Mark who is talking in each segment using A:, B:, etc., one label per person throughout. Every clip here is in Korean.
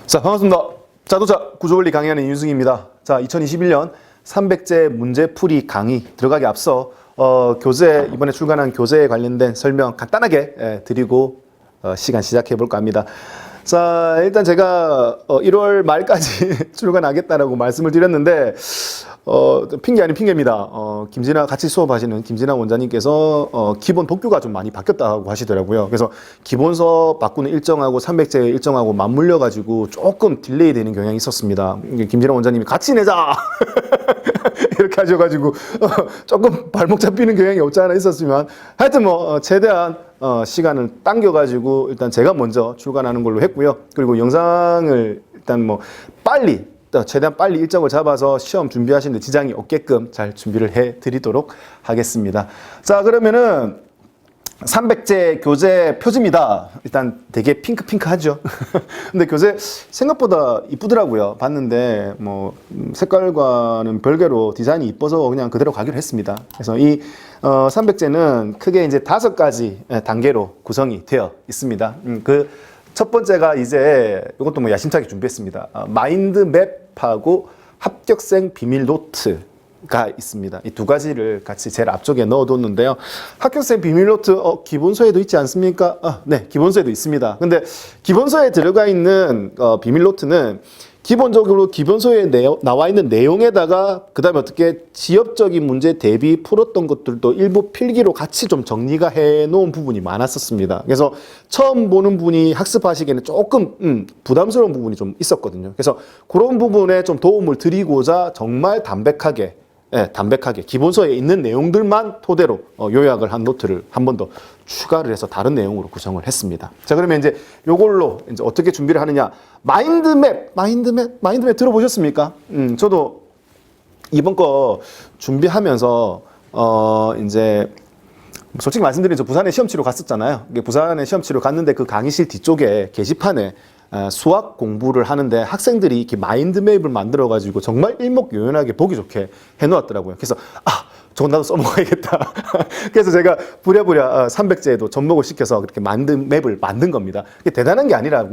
A: 자, 반갑습니다. 자동차 구조원리 강의하는 윤승입니다. 자, 2021년 300제 문제풀이 강의 들어가기 앞서 교재, 이번에 출간한 교재에 관련된 설명 간단하게 드리고 시간 시작해 볼까 합니다. 자, 일단 제가 1월 말까지 출간하겠다라고 말씀을 드렸는데 핑계 아닌 핑계입니다. 김진아 같이 수업하시는 김진아 원장님께서 기본 독교가 좀 많이 바뀌었다고 하시더라고요. 그래서 기본서 바꾸는 일정하고 300제 일정하고 맞물려 가지고 조금 딜레이 되는 경향이 있었습니다. 김진아 원장님이 같이 내자 이렇게 하셔가지고 조금 발목 잡히는 경향이 없지 않아 있었지만 하여튼 뭐 최대한 시간을 당겨가지고 일단 제가 먼저 출간하는 걸로 했고요. 그리고 영상을 일단 뭐 최대한 빨리 일정을 잡아서 시험 준비하시는데 지장이 없게끔 잘 준비를 해 드리도록 하겠습니다. 자, 그러면은 300제 교재 표지입니다. 일단 되게 핑크핑크하죠. 근데 교재 생각보다 이쁘더라고요. 봤는데 뭐 색깔과는 별개로 디자인이 이뻐서 그냥 그대로 가기로 했습니다. 그래서 이 300제는 크게 이제 5가지 단계로 구성이 되어 있습니다. 그 첫 번째가 이제 이것도 뭐 야심차게 준비했습니다. 마인드맵하고 합격생 비밀 노트가 있습니다. 이 두 가지를 같이 제일 앞쪽에 넣어뒀는데요. 합격생 비밀 노트 기본서에도 있지 않습니까? 네, 기본서에도 있습니다. 근데 기본서에 들어가 있는 비밀 노트는 기본적으로 기본서에 나와 있는 내용에다가 그 다음에 어떻게 지엽적인 문제 대비 풀었던 것들도 일부 필기로 같이 좀 정리가 해 놓은 부분이 많았었습니다. 그래서 처음 보는 분이 학습하시기에는 조금 부담스러운 부분이 좀 있었거든요. 그래서 그런 부분에 좀 도움을 드리고자 정말 담백하게 기본서에 있는 내용들만 토대로 요약을 한 노트를 한 번 더 추가를 해서 다른 내용으로 구성을 했습니다. 자, 그러면 이제 요걸로 이제 어떻게 준비를 하느냐. 마인드맵 들어보셨습니까? 저도 이번 거 준비하면서 이제 솔직히 말씀드리면 저 부산에 시험 치러 갔었잖아요. 부산에 시험 치러 갔는데 그 강의실 뒤쪽에 게시판에 수학 공부를 하는데 학생들이 이렇게 마인드맵을 만들어가지고 정말 일목요연하게 보기 좋게 해놓았더라고요. 그래서 저건 나도 써먹어야겠다. 그래서 제가 부랴부랴 300제에도 접목을 시켜서 그렇게 마인드맵을 만든 겁니다. 그게 대단한 게 아니라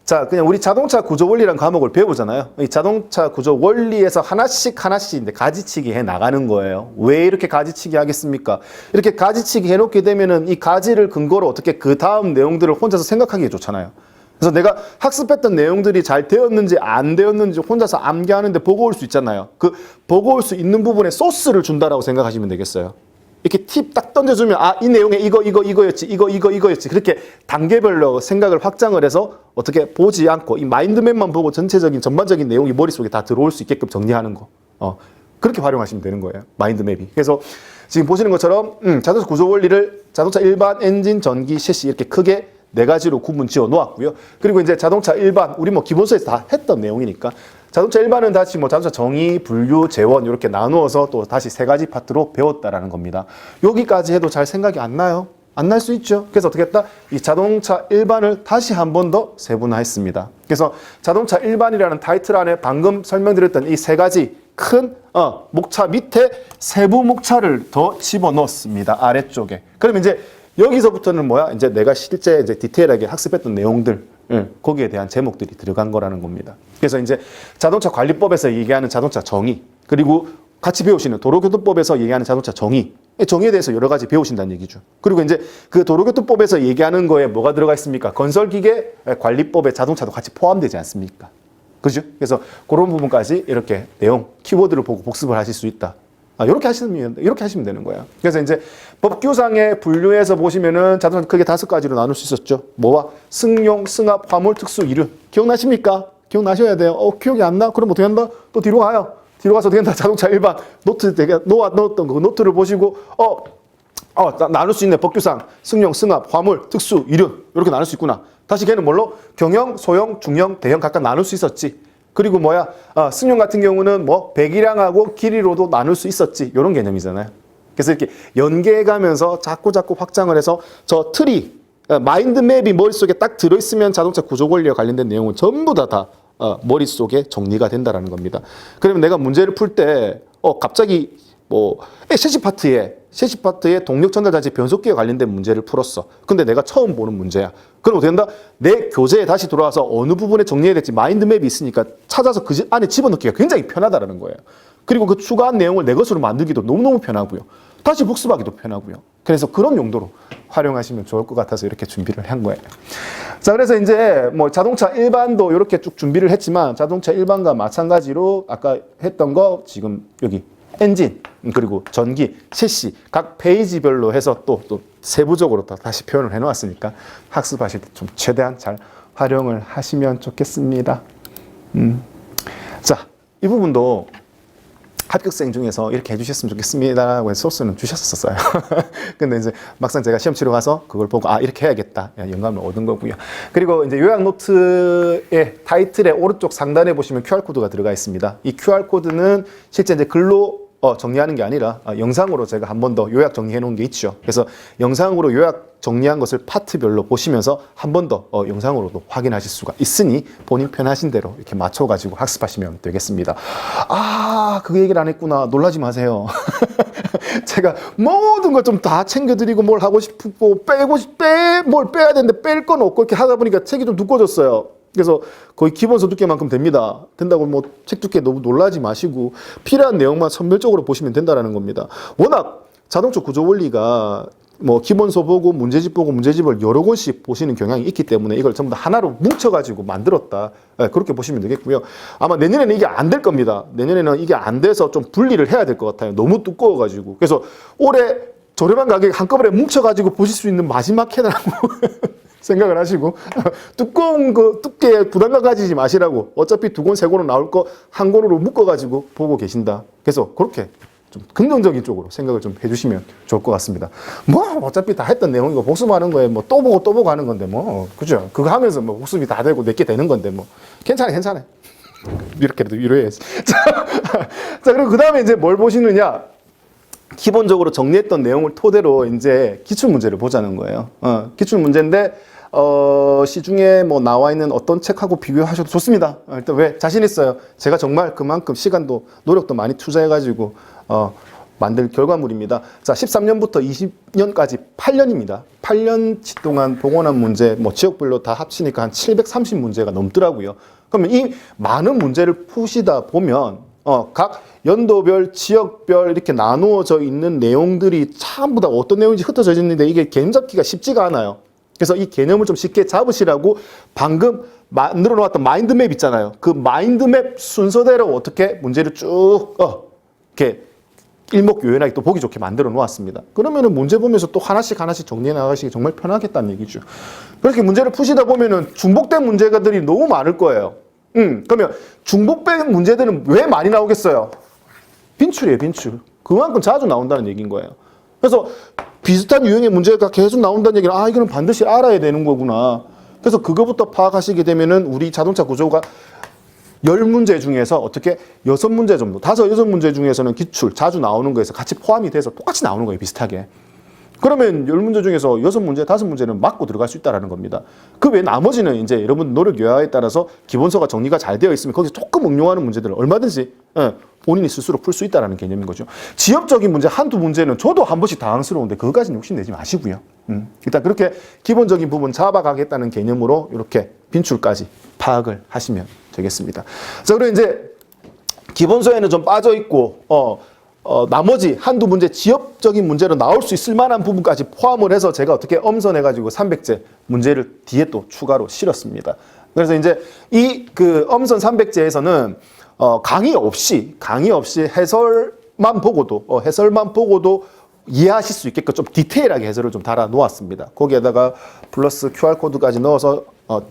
A: 자, 그냥 우리 자동차 구조 원리라는 과목을 배우잖아요. 이 자동차 구조 원리에서 하나씩 이제 가지치기 해 나가는 거예요. 왜 이렇게 가지치기 하겠습니까? 이렇게 가지치기 해놓게 되면은 이 가지를 근거로 어떻게 그 다음 내용들을 혼자서 생각하기 좋잖아요. 그래서 내가 학습했던 내용들이 잘 되었는지 안 되었는지 혼자서 암기하는데 보고 올 수 있잖아요. 그 보고 올 수 있는 부분에 소스를 준다라고 생각하시면 되겠어요. 이렇게 팁 딱 던져주면 이 내용에 이거였지. 그렇게 단계별로 생각을 확장을 해서 어떻게 보지 않고 이 마인드맵만 보고 전체적인 전반적인 내용이 머릿속에 다 들어올 수 있게끔 정리하는 거. 그렇게 활용하시면 되는 거예요. 마인드맵이. 그래서 지금 보시는 것처럼 자동차 구조 원리를 자동차 일반, 엔진, 전기, 셰시 이렇게 크게 4가지로 구분 지어 놓았고요. 그리고 이제 자동차 일반, 우리 뭐 기본서에서 다 했던 내용이니까 자동차 일반은 다시 뭐 자동차 정의, 분류, 재원 이렇게 나누어서 또 다시 3가지 파트로 배웠다라는 겁니다. 여기까지 해도 잘 생각이 안 나요? 안 날 수 있죠. 그래서 어떻게 했다? 이 자동차 일반을 다시 한 번 더 세분화했습니다. 그래서 자동차 일반이라는 타이틀 안에 방금 설명드렸던 이 3가지 큰 목차 밑에 세부 목차를 더 집어넣었습니다. 아래쪽에. 그러면 이제 여기서부터는 이제 내가 실제 이제 디테일하게 학습했던 내용들, 거기에 대한 제목들이 들어간 거라는 겁니다. 그래서 이제 자동차 관리법에서 얘기하는 자동차 정의, 그리고 같이 배우시는 도로교통법에서 얘기하는 자동차 정의, 정의에 대해서 여러 가지 배우신다는 얘기죠. 그리고 이제 그 도로교통법에서 얘기하는 거에 뭐가 들어가 있습니까? 건설기계 관리법에 자동차도 같이 포함되지 않습니까? 그죠? 그래서 그런 부분까지 이렇게 내용, 키워드를 보고 복습을 하실 수 있다. 이렇게 하시면 되는 거예요. 그래서 이제 법규상의 분류에서 보시면은 자동차 크게 5가지로 나눌 수 있었죠. 뭐와? 승용, 승합, 화물, 특수, 이륜. 기억나십니까? 기억나셔야 돼요. 기억이 안 나? 그럼 어떻게 한다? 또 뒤로 가요. 뒤로 가서 어떻게 한다? 자동차 일반 노트 되게 넣었던 그 노트를 보시고 나눌 수 있네. 법규상 승용, 승합, 화물, 특수, 이륜 이렇게 나눌 수 있구나. 다시 걔는 뭘로? 경영, 소형, 중형, 대형 각각 나눌 수 있었지. 그리고 승용 같은 경우는 배기량하고 길이로도 나눌 수 있었지. 이런 개념이잖아요. 그래서 이렇게 연계해가면서 자꾸 확장을 해서 저 틀이, 마인드맵이 머릿속에 딱 들어있으면 자동차 구조 원리와 관련된 내용은 전부 다 머릿속에 정리가 된다는 겁니다. 그러면 내가 문제를 풀 때 갑자기 셰시 파트에 동력 전달 장치 변속기에 관련된 문제를 풀었어. 근데 내가 처음 보는 문제야. 그럼 어떻게 된다? 내 교재에 다시 돌아와서 어느 부분에 정리해야 될지 마인드맵이 있으니까 찾아서 그 안에 집어넣기가 굉장히 편하다는 거예요. 그리고 그 추가한 내용을 내 것으로 만들기도 너무너무 편하고요. 다시 복습하기도 편하고요. 그래서 그런 용도로 활용하시면 좋을 것 같아서 이렇게 준비를 한 거예요. 자, 그래서 이제 뭐 자동차 일반도 이렇게 쭉 준비를 했지만 자동차 일반과 마찬가지로 아까 했던 거 지금 여기 엔진 그리고 전기, 셰시 각 페이지별로 해서 또 세부적으로 다시 표현을 해놓았으니까 학습하실 때 좀 최대한 잘 활용을 하시면 좋겠습니다. 자, 이 부분도 합격생 중에서 이렇게 해주셨으면 좋겠습니다라고 해서 소스는 주셨었어요. 근데 이제 막상 제가 시험 치러 가서 그걸 보고 아 이렇게 해야겠다 영감을 얻은 거고요. 그리고 이제 요약 노트의 타이틀의 오른쪽 상단에 보시면 QR코드가 들어가 있습니다. 이 QR코드는 실제 이제 글로 정리하는 게 아니라 영상으로 제가 한 번 더 요약 정리해 놓은 게 있죠. 그래서 영상으로 요약 정리한 것을 파트별로 보시면서 한 번 더 영상으로도 확인하실 수가 있으니 본인 편하신 대로 이렇게 맞춰가지고 학습하시면 되겠습니다. 아, 그 얘기를 안 했구나. 놀라지 마세요. 제가 모든 걸 좀 다 챙겨드리고 뭘 하고 싶고 뭘 빼야 되는데 뺄 건 없고 이렇게 하다 보니까 책이 좀 두꺼워졌어요. 그래서 거의 기본서 두께만큼 됩니다. 된다고 뭐 책 두께 너무 놀라지 마시고 필요한 내용만 선별적으로 보시면 된다는 겁니다. 워낙 자동차 구조 원리가 뭐 기본서 보고 문제집 보고 문제집을 여러 권씩 보시는 경향이 있기 때문에 이걸 전부 다 하나로 뭉쳐가지고 만들었다. 그렇게 보시면 되겠고요. 아마 내년에는 이게 안 될 겁니다. 내년에는 이게 안 돼서 좀 분리를 해야 될 것 같아요. 너무 두꺼워가지고. 그래서 올해 저렴한 가격에 한꺼번에 뭉쳐가지고 보실 수 있는 마지막 해라고 생각을 하시고 두꺼운 그 두께에 부담감 가지지 마시라고 어차피 두 권, 세 권으로 나올 거 한 권으로 묶어가지고 보고 계신다. 그래서 그렇게 좀 긍정적인 쪽으로 생각을 좀 해주시면 좋을 것 같습니다. 뭐 어차피 다 했던 내용이고 복습하는 거에 뭐 또 보고 하는 건데 뭐 그죠? 그거 하면서 뭐 복습이 다 되고 내게 되는 건데 뭐 괜찮아. 이렇게라도 위로해야지. 자 그리고 그 다음에 이제 뭘 보시느냐? 기본적으로 정리했던 내용을 토대로 이제 기출 문제를 보자는 거예요. 기출 문제인데 시중에 뭐 나와 있는 어떤 책하고 비교하셔도 좋습니다. 일단 왜 자신 있어요. 제가 정말 그만큼 시간도 노력도 많이 투자해가지고 만들 결과물입니다. 자, 13년부터 20년까지 8년입니다. 8년치 동안 복원한 문제, 뭐 지역별로 다 합치니까 한 730문제가 넘더라고요. 그러면 이 많은 문제를 푸시다 보면 각 연도별, 지역별 이렇게 나누어져 있는 내용들이 전부 다 어떤 내용인지 흩어져 있는데 이게 개념 잡기가 쉽지가 않아요. 그래서 이 개념을 좀 쉽게 잡으시라고 방금 만들어 놓았던 마인드맵 있잖아요. 그 마인드맵 순서대로 어떻게 문제를 쭉 이렇게 일목요연하게 또 보기 좋게 만들어 놓았습니다. 그러면은 문제 보면서 또 하나씩 정리해 나가시기 정말 편하겠다는 얘기죠. 그렇게 문제를 푸시다 보면은 중복된 문제가들이 너무 많을 거예요. 그러면 중복된 문제들은 왜 많이 나오겠어요? 빈출이에요, 빈출. 그만큼 자주 나온다는 얘기인 거예요. 그래서 비슷한 유형의 문제가 계속 나온다는 얘기는 이거는 반드시 알아야 되는 거구나. 그래서 그거부터 파악하시게 되면은 우리 자동차 구조가 10문제 중에서 어떻게 6문제 정도, 5, 6문제 중에서는 기출, 자주 나오는 거에서 같이 포함이 돼서 똑같이 나오는 거예요, 비슷하게. 그러면 10문제 중에서 6문제, 5문제는 맞고 들어갈 수 있다는 겁니다. 그 외에 나머지는 이제 여러분 노력 여하에 따라서 기본서가 정리가 잘 되어 있으면 거기서 조금 응용하는 문제들을 얼마든지 본인이 스스로 풀 수 있다는 개념인 거죠. 지엽적인 문제 한두 문제는 저도 한 번씩 당황스러운데 그것까지는 욕심내지 마시고요. 일단 그렇게 기본적인 부분 잡아가겠다는 개념으로 이렇게 빈출까지 파악을 하시면 되겠습니다. 자, 그리고 이제 기본서에는 좀 빠져 있고 나머지 한두 문제 지엽적인 문제로 나올 수 있을 만한 부분까지 포함을 해서 제가 어떻게 엄선해가지고 300제 문제를 뒤에 또 추가로 실었습니다. 그래서 이제 이 그 엄선 300제에서는 강의 없이 해설만 보고도 이해하실 수 있게끔 좀 디테일하게 해설을 좀 달아 놓았습니다. 거기에다가 플러스 QR코드까지 넣어서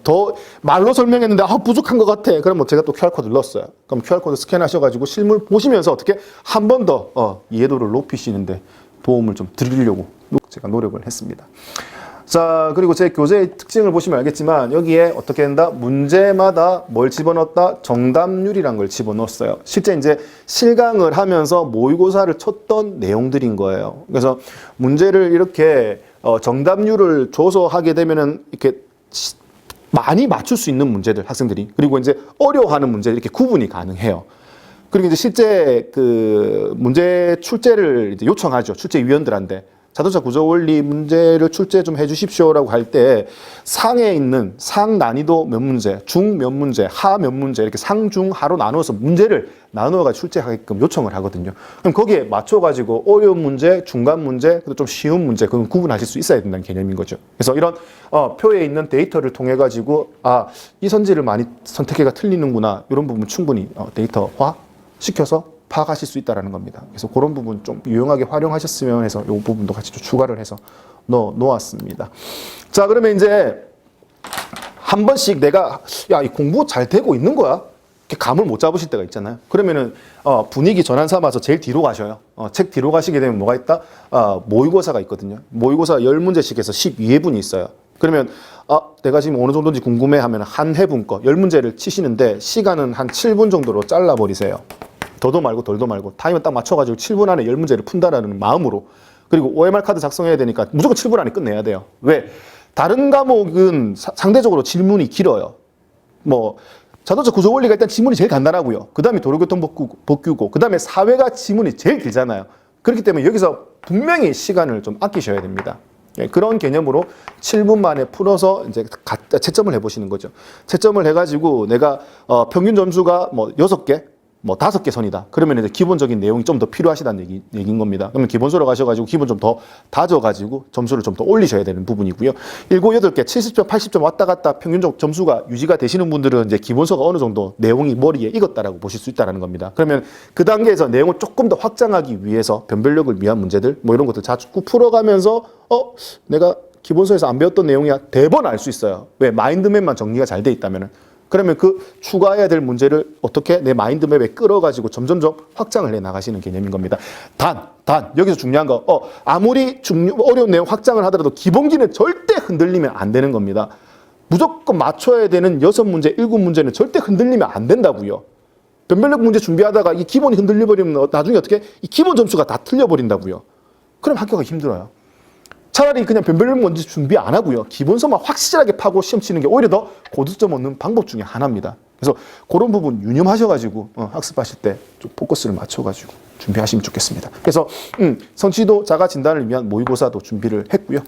A: 더 말로 설명했는데 부족한 것 같아. 그럼 뭐 제가 또 QR코드를 넣었어요. 그럼 QR코드 스캔하셔가지고 실물 보시면서 어떻게 한 번 더 이해도를 높이시는데 도움을 좀 드리려고 제가 노력을 했습니다. 자, 그리고 제 교재의 특징을 보시면 알겠지만 여기에 어떻게 된다? 문제마다 뭘 집어넣었다? 정답률이란 걸 집어넣었어요. 실제 이제 실강을 하면서 모의고사를 쳤던 내용들인 거예요. 그래서 문제를 이렇게 정답률을 줘서 하게 되면은 이렇게 많이 맞출 수 있는 문제들 학생들이, 그리고 이제 어려워하는 문제들 이렇게 구분이 가능해요. 그리고 이제 실제 그 문제 출제를 이제 요청하죠. 출제위원들한테. 자동차 구조 원리 문제를 출제 좀 해주십시오라고 할 때 상에 있는 상 난이도 몇 문제, 중 몇 문제, 하 몇 문제 이렇게 상, 중, 하로 나누어서 문제를 나누어가 출제하게끔 요청을 하거든요. 그럼 거기에 맞춰가지고 어려운 문제, 중간 문제, 그리고 좀 쉬운 문제 그건 구분하실 수 있어야 된다는 개념인 거죠. 그래서 이런 표에 있는 데이터를 통해 가지고 이 선지를 많이 선택해가 틀리는구나 이런 부분 충분히 데이터화 시켜서 파악하실 수 있다는 겁니다. 그래서 그런 부분 좀 유용하게 활용하셨으면 해서 이 부분도 같이 좀 추가를 해서 놓았습니다. 자, 그러면 이제 한 번씩 내가 이 공부 잘 되고 있는 거야? 이렇게 감을 못 잡으실 때가 있잖아요. 그러면은 분위기 전환 삼아서 제일 뒤로 가셔요. 책 뒤로 가시게 되면 뭐가 있다? 모의고사가 있거든요. 모의고사 10문제씩 해서 12회분이 있어요. 그러면 내가 지금 어느 정도인지 궁금해 하면 한 회분 거 10문제를 치시는데 시간은 한 7분 정도로 잘라버리세요. 더도 말고 덜도 말고 타이머 딱 맞춰가지고 7분 안에 10문제를 푼다라는 마음으로. 그리고 OMR 카드 작성해야 되니까 무조건 7분 안에 끝내야 돼요. 왜? 다른 과목은 상대적으로 질문이 길어요. 뭐 자동차 구조 원리가 일단 지문이 제일 간단하고요. 그 다음에 도로교통 법규고 그 다음에 사회가 지문이 제일 길잖아요. 그렇기 때문에 여기서 분명히 시간을 좀 아끼셔야 됩니다. 그런 개념으로 7분 만에 풀어서 이제 채점을 해보시는 거죠. 채점을 해가지고 내가 평균 점수가 뭐 6개, 뭐 5개 선이다. 그러면 이제 기본적인 내용이 좀 더 필요하시다는 얘기인 겁니다. 그러면 기본서로 가셔가지고 기본 좀 더 다져가지고 점수를 좀 더 올리셔야 되는 부분이고요. 7, 8개, 70점, 80점 왔다 갔다 평균적 점수가 유지가 되시는 분들은 이제 기본서가 어느 정도 내용이 머리에 익었다라고 보실 수 있다는 겁니다. 그러면 그 단계에서 내용을 조금 더 확장하기 위해서 변별력을 위한 문제들 뭐 이런 것들 자꾸 풀어가면서 내가 기본서에서 안 배웠던 내용이야 대번 알 수 있어요. 왜? 마인드맵만 정리가 잘 돼 있다면은. 그러면 그 추가해야 될 문제를 어떻게 내 마인드맵에 끌어가지고 점점점 확장을 해 나가시는 개념인 겁니다. 단 여기서 중요한 거 아무리 어려운 내용 확장을 하더라도 기본기는 절대 흔들리면 안 되는 겁니다. 무조건 맞춰야 되는 6문제, 7문제는 절대 흔들리면 안 된다고요. 변별력 문제 준비하다가 이 기본이 흔들려버리면 나중에 어떻게 이 기본 점수가 다 틀려버린다고요. 그럼 합격하기 힘들어요. 차라리 그냥 변별력 문제 준비 안 하고요. 기본서만 확실하게 파고 시험 치는 게 오히려 더 고득점 얻는 방법 중에 하나입니다. 그래서 그런 부분 유념하셔가지고 학습하실 때 좀 포커스를 맞춰가지고 준비하시면 좋겠습니다. 그래서 성취도 자가 진단을 위한 모의고사도 준비를 했고요.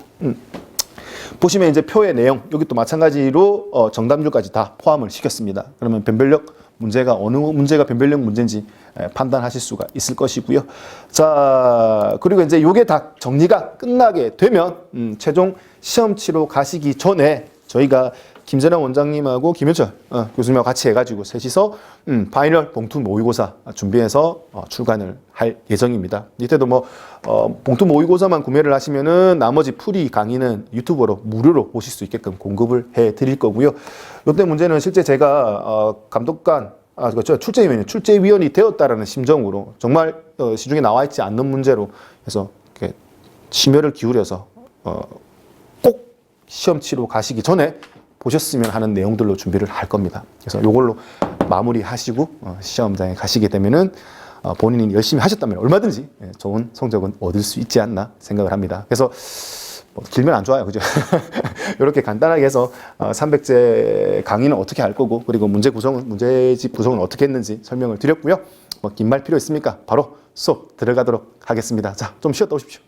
A: 보시면 이제 표의 내용 여기 또 마찬가지로 정답률까지 다 포함을 시켰습니다. 그러면 변별력 문제가 어느 문제가 변별력 문제인지 판단하실 수가 있을 것이고요. 자, 그리고 이제 요게 다 정리가 끝나게 되면 최종 시험 치러 가시기 전에 저희가 김재남 원장님하고 김현철 교수님하고 같이 해가지고 셋이서 파이널 봉투 모의고사 준비해서 출간을 할 예정입니다. 이때도 뭐 봉투 모의고사만 구매를 하시면은 나머지 풀이 강의는 유튜브로 무료로 보실 수 있게끔 공급을 해 드릴 거고요. 이때 문제는 실제 제가 감독관 그렇죠. 출제위원이 되었다라는 심정으로 정말 시중에 나와 있지 않는 문제로 해서 이렇게 심혈을 기울여서 꼭 시험 치러 가시기 전에 보셨으면 하는 내용들로 준비를 할 겁니다. 그래서 이걸로 마무리하시고 시험장에 가시게 되면은 본인이 열심히 하셨다면 얼마든지 좋은 성적은 얻을 수 있지 않나 생각을 합니다. 그래서 뭐 길면 안 좋아요, 그죠? 이렇게 간단하게 해서 300제 강의는 어떻게 할 거고 그리고 문제집 구성은 어떻게 했는지 설명을 드렸고요. 뭐 긴 말 필요 있습니까? 바로 수업 들어가도록 하겠습니다. 자, 좀 쉬었다 오십시오.